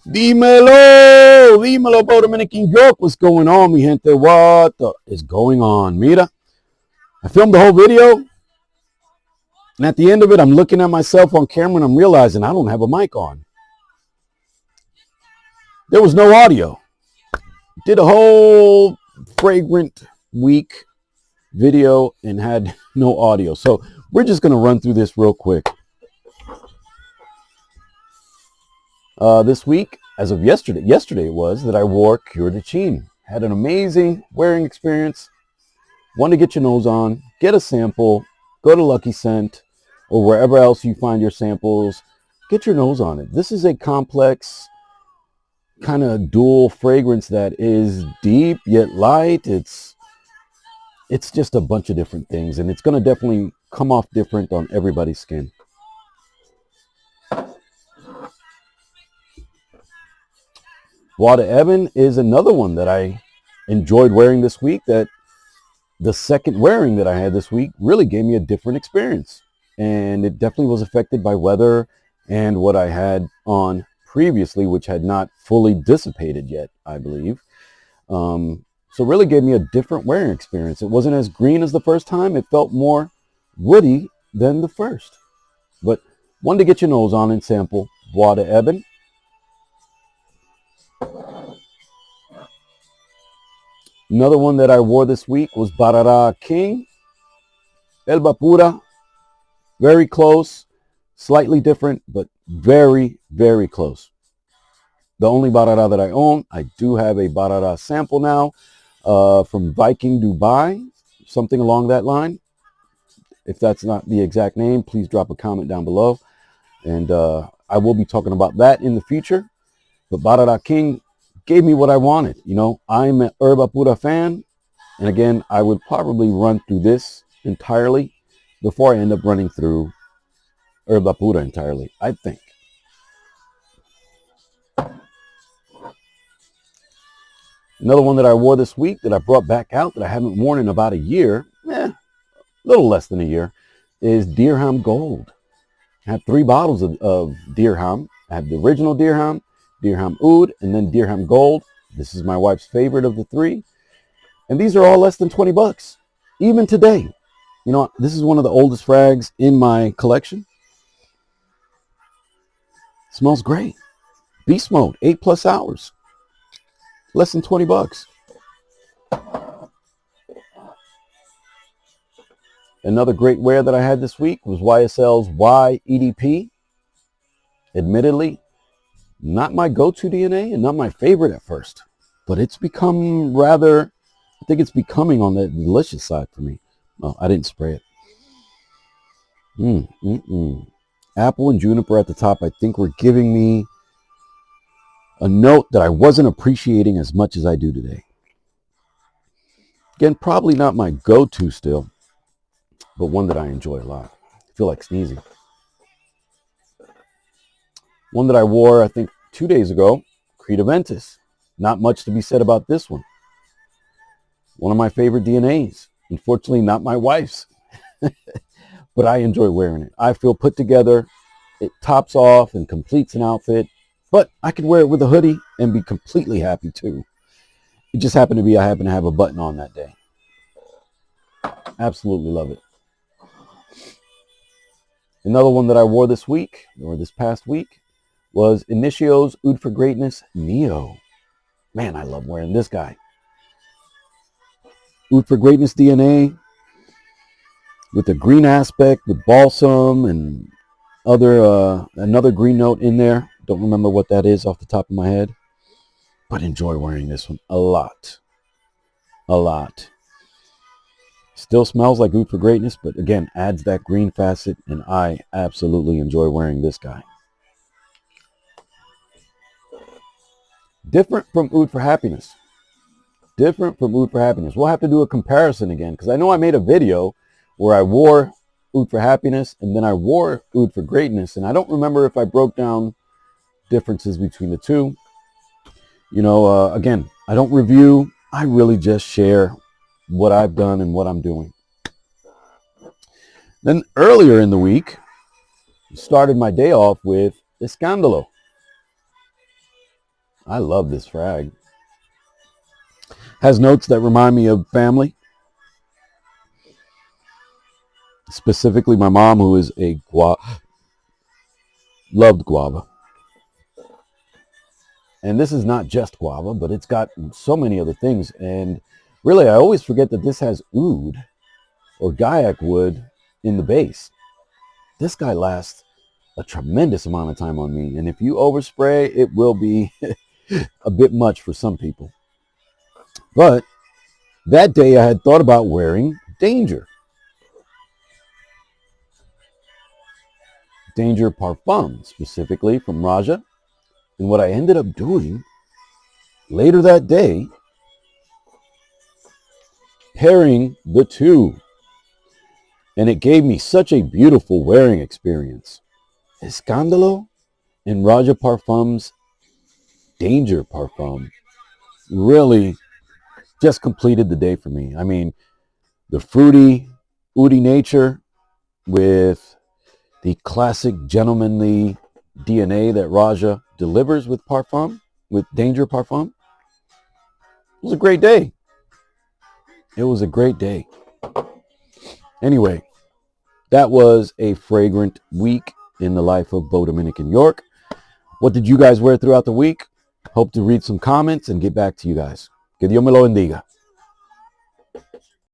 Dímelo, dímelo, Dominican York. What's going on, mi gente? What is going on? Mira, I filmed the whole video, and at the end of it, I'm looking at myself on camera, and I'm realizing I don't have a mic on. There was no audio. Did a whole Fragrant week video and had no audio. So we're just going to run through this real quick. This week, as of yesterday it was that I wore Cure de Chin. Had an amazing wearing experience. Want to get your nose on, get a sample, go to Lucky Scent or wherever else you find your samples, get your nose on it. This is a complex kind of dual fragrance that is deep yet light. It's just a bunch of different things, and it's going to definitely come off different on everybody's skin. Water Ebon is another one that I enjoyed wearing this week, that the second wearing that I had this week really gave me a different experience. And it definitely was affected by weather and what I had on previously, which had not fully dissipated yet, I believe. So really gave me a different wearing experience. It wasn't as green as the first time. It felt more woody than the first. But one to get your nose on and sample Water Ebon. Another one that I wore this week was Barara King. Elba Pura. Very close. Slightly different, but very, very close. The only Barara that I own, I do have a Barara sample now from Viking Dubai. Something along that line. If that's not the exact name, please drop a comment down below. And I will be talking about that in the future. But Barara King gave me what I wanted. You know, I'm an Herba Pura fan, and again, I would probably run through this entirely before I end up running through Herba Pura entirely, I think. Another one that I wore this week that I brought back out that I haven't worn in about a year, a little less than a year, is Dirham Gold. I have 3 bottles of Dirham. I have the original Dirham, Dirham Oud, and then Dirham Gold. This is my wife's favorite of the 3. And these are all less than 20 bucks. Even today. You know, this is one of the oldest frags in my collection. Smells great. Beast mode, 8+ hours. Less than 20 bucks. Another great wear that I had this week was YSL's YEDP. Admittedly, not my go-to DNA and not my favorite at first, but it's become rather, I think it's becoming on the delicious side for me. Oh, I didn't spray it. Apple and juniper at the top, I think, were giving me a note that I wasn't appreciating as much as I do today. Again, probably not my go-to still, but one that I enjoy a lot. I feel like sneezing. One that I wore, I think, 2 days ago, Creed Aventus. Not much to be said about this one. One of my favorite DNAs. Unfortunately, not my wife's. But I enjoy wearing it. I feel put together. It tops off and completes an outfit. But I could wear it with a hoodie and be completely happy too. It just happened to be I happen to have a button on that day. Absolutely love it. Another one that I wore this week, or this past week, was Initio's Oud for Greatness Neo. Man, I love wearing this guy. Oud for Greatness DNA with the green aspect, with balsam and another green note in there. Don't remember what that is off the top of my head, but enjoy wearing this one a lot. A lot. Still smells like Oud for Greatness, but again, adds that green facet, and I absolutely enjoy wearing this guy. Different from Oud for Happiness. Different from Oud for Happiness. We'll have to do a comparison again, because I know I made a video where I wore Oud for Happiness and then I wore Oud for Greatness, and I don't remember if I broke down differences between the two. You know, again, I don't review. I really just share what I've done and what I'm doing. Then earlier in the week, started my day off with Escándalo. I love this frag. Has notes that remind me of family. Specifically my mom, who is a loved guava. And this is not just guava, but it's got so many other things. And really, I always forget that this has oud or guaiac wood in the base. This guy lasts a tremendous amount of time on me. And if you overspray, it will be a bit much for some people. But that day I had thought about wearing Danger. Danger Parfum, specifically from Raja. And what I ended up doing later that day, pairing the two. And it gave me such a beautiful wearing experience. Escandalo and Raja Parfum's Danger Parfum really just completed the day for me. I mean, the fruity, oudy nature with the classic gentlemanly DNA that Raja delivers with Parfum, with Danger Parfum. It was a great day. It was a great day. Anyway, that was a fragrant week in the life of Bo Dominican York. What did you guys wear throughout the week? Hope to read some comments and get back to you guys. Que Dios me lo bendiga.